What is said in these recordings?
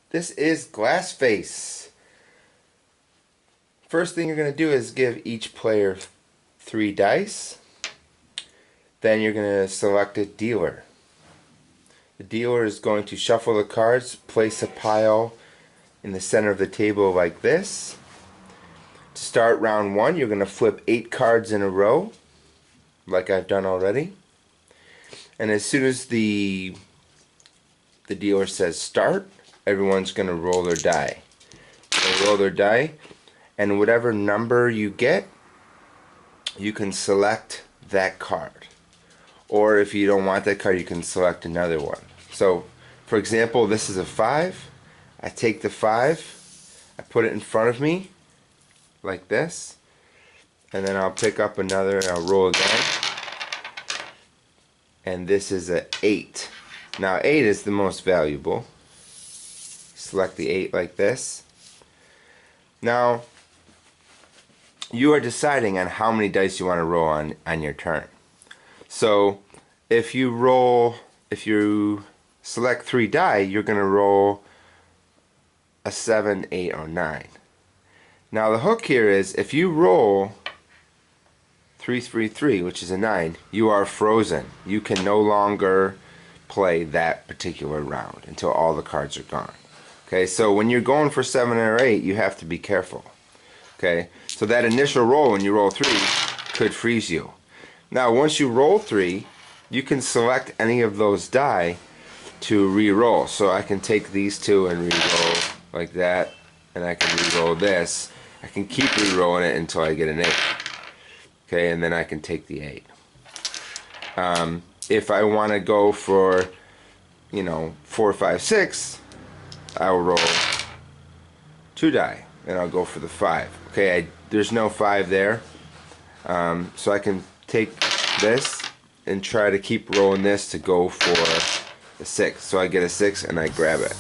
This is glass face. First thing you're going to do is give each player 3 dice. Then you're going to select a dealer. The dealer is going to shuffle the cards, place a pile in the center of the table like this. To start round 1, you're going to flip 8 cards in a row, like I've done already. And as soon as the dealer says start, everyone's going to roll their die. They roll their die, and whatever number you get, you can select that card. Or if you don't want that card, you can select another one. So, for example, this is a 5. I take the 5, I put it in front of me, like this, and then I'll pick up another and I'll roll again. And this is an 8. Now 8 is the most valuable. Select the 8 like this. Now you are deciding on how many dice you want to roll on your turn. So if you select 3 die, you're going to roll a 7, 8, or 9. Now the hook here is if you roll 3, 3, 3, which is a 9, you are frozen. You can no longer play that particular round until all the cards are gone. Okay, so when you're going for 7 or 8, you have to be careful. Okay, so that initial roll when you roll 3 could freeze you. Now once you roll 3, you can select any of those die to re-roll. So I can take these 2 and re-roll like that, and I can re-roll this. I can keep re-rolling it until I get an 8. Okay, and then I can take the 8. If I want to go for, 4, 5, 6, I'll roll 2 die, and I'll go for the 5. Okay, there's no 5 there, so I can take this and try to keep rolling this to go for the 6. So I get a 6 and I grab it.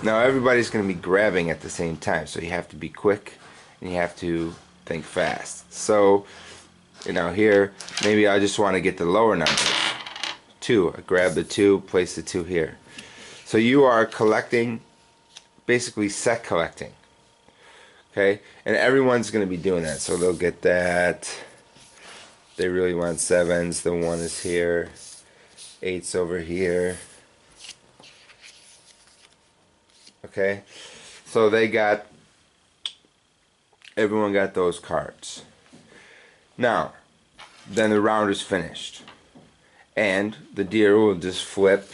Now everybody's going to be grabbing at the same time, so you have to be quick and you have to think fast. So here maybe I just want to get the lower numbers. 2. I grab the 2, place the 2 here. So you are collecting, basically set collecting. Okay, and everyone's going to be doing that. So they'll get that. They really want 7s. The 1 is here. 8's over here. Okay, so everyone got those cards. Now, then the round is finished, and the dealer will just flip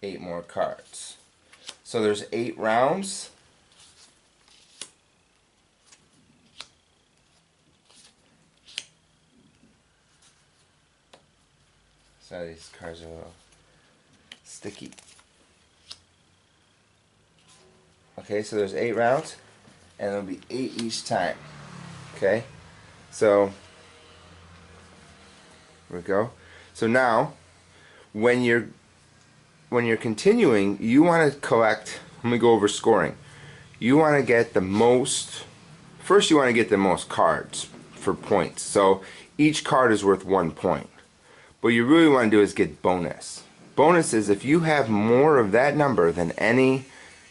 8 more cards. So there's 8 rounds. Sorry, these cards are a little sticky. Okay, so there's 8 rounds, and there'll be 8 each time. Okay, so here we go. So now, when you're continuing, you want to collect. Let me go over scoring. You want to get the most. First, you want to get the most cards for points. So each card is worth 1 point. What you really want to do is get bonus. Bonus is if you have more of that number than anyone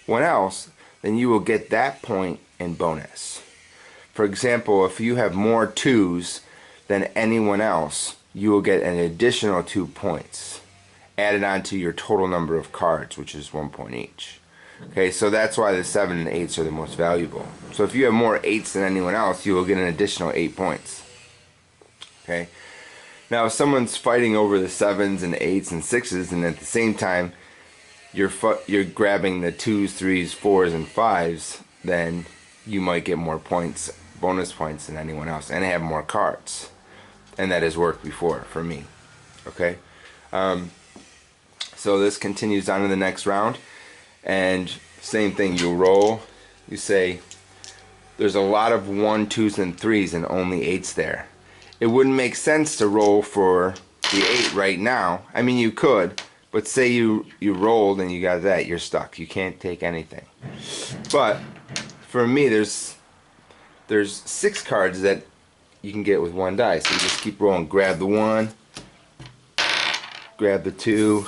else, then you will get that point in bonus. For example, if you have more 2s than anyone else, you will get an additional 2 points added on to your total number of cards, which is 1 point each. Okay, so that's why the 7 and 8s are the most valuable. So if you have more 8s than anyone else, you will get an additional 8 points. Okay. Now, if someone's fighting over the 7s and 8s and 6s, and at the same time you're grabbing the 2s, 3s, 4s, and 5s, then you might get more points, bonus points, than anyone else, and have more cards. And that has worked before for me. Okay, so this continues on to the next round, and same thing. You roll. You say there's a lot of 1, 2s, and 3s, and only 8s there. It wouldn't make sense to roll for the 8 right now. I mean, you could, but say you rolled and you got that, you're stuck. You can't take anything. But for me, there's 6 cards that you can get with 1 die. So you just keep rolling. Grab the 1, grab the 2,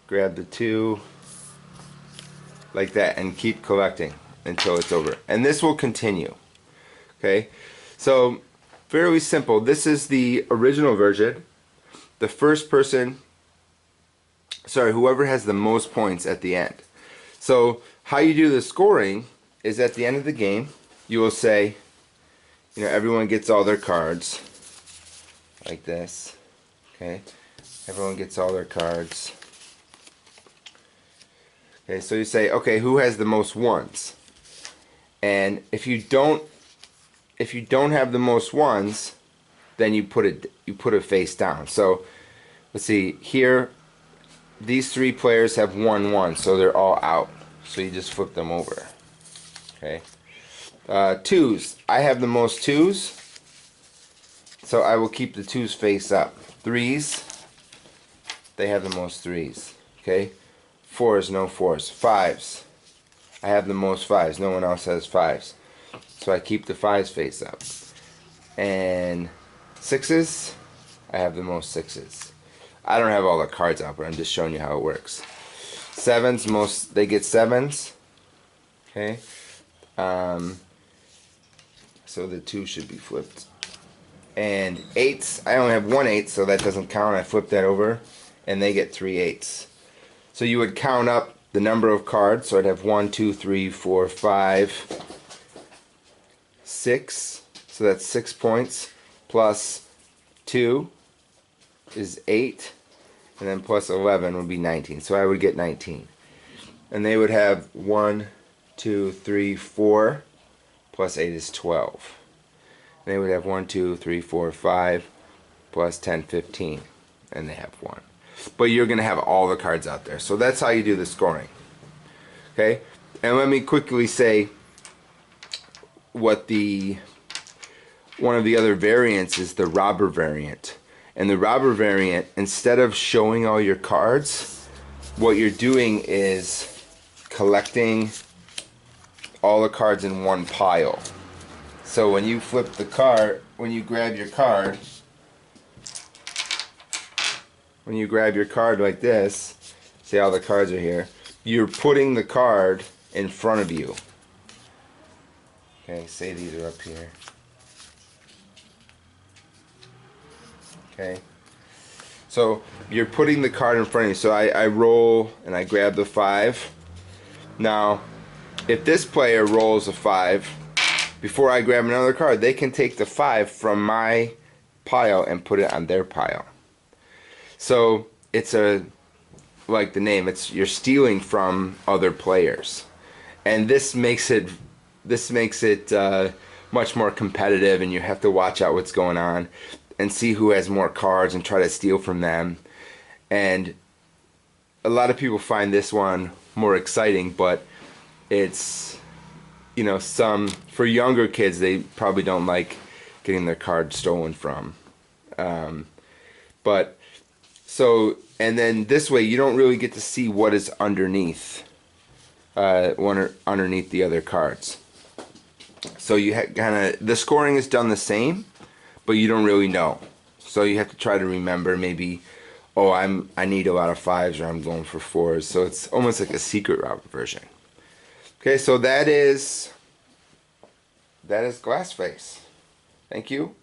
grab the 2 like that and keep collecting until it's over. And this will continue. Okay, so fairly simple. This is the original version. The first person, sorry, whoever has the most points at the end. So how you do the scoring is at the end of the game, you will say, you know, everyone gets all their cards like this. Okay, everyone gets all their cards. Okay, so you say, okay, who has the most ones? And if you don't have the most ones, then you put it face down. So let's see here. These 3 players have 1-1, so they're all out. So you just flip them over. Okay. 2s. I have the most 2s, so I will keep the 2s face up. 3s. They have the most 3s. Okay. 4s, no 4s. 5s. I have the most 5s. No one else has 5s. So I keep the 5s face up. And 6s, I have the most 6s. I don't have all the cards out, but I'm just showing you how it works. 7s, they get 7s. Okay. So the 2 should be flipped. And 8s, I only have 1 8, so that doesn't count. I flip that over, and they get 3 8s. So you would count up the number of cards. So I'd have 1, 2, 3, 4, 5, 6. So that's 6 points. Plus 2 is 8. And then plus 11 would be 19. So I would get 19. And they would have 1, 2, 3, 4. Plus 8 is 12. And they would have 1, 2, 3, 4, 5. Plus 10, 15. And they have 1. But you're going to have all the cards out there. So that's how you do the scoring. Okay? And let me quickly say what one of the other variants is, the robber variant. And the robber variant, instead of showing all your cards, what you're doing is collecting all the cards in one pile. So when you flip the card, when you grab your card like this, see how the cards are here, you're putting the card in front of you. Okay, say these are up here. Okay, so you're putting the card in front of you. So I roll and I grab the 5. Now, if this player rolls a 5, before I grab another card, they can take the 5 from my pile and put it on their pile. So it's like the name, you're stealing from other players, and this makes it much more competitive, and you have to watch out what's going on and see who has more cards and try to steal from them. And a lot of people find this one more exciting, but it's, you know, for younger kids, they probably don't like getting their cards stolen from. But so, and then this way you don't really get to see what is underneath underneath the other cards. So you kind of, the scoring is done the same, but you don't really know. So you have to try to remember, maybe, oh, I need a lot of 5s, or I'm going for 4s. So it's almost like a secret robber version. Okay, so that is Glassface. Thank you.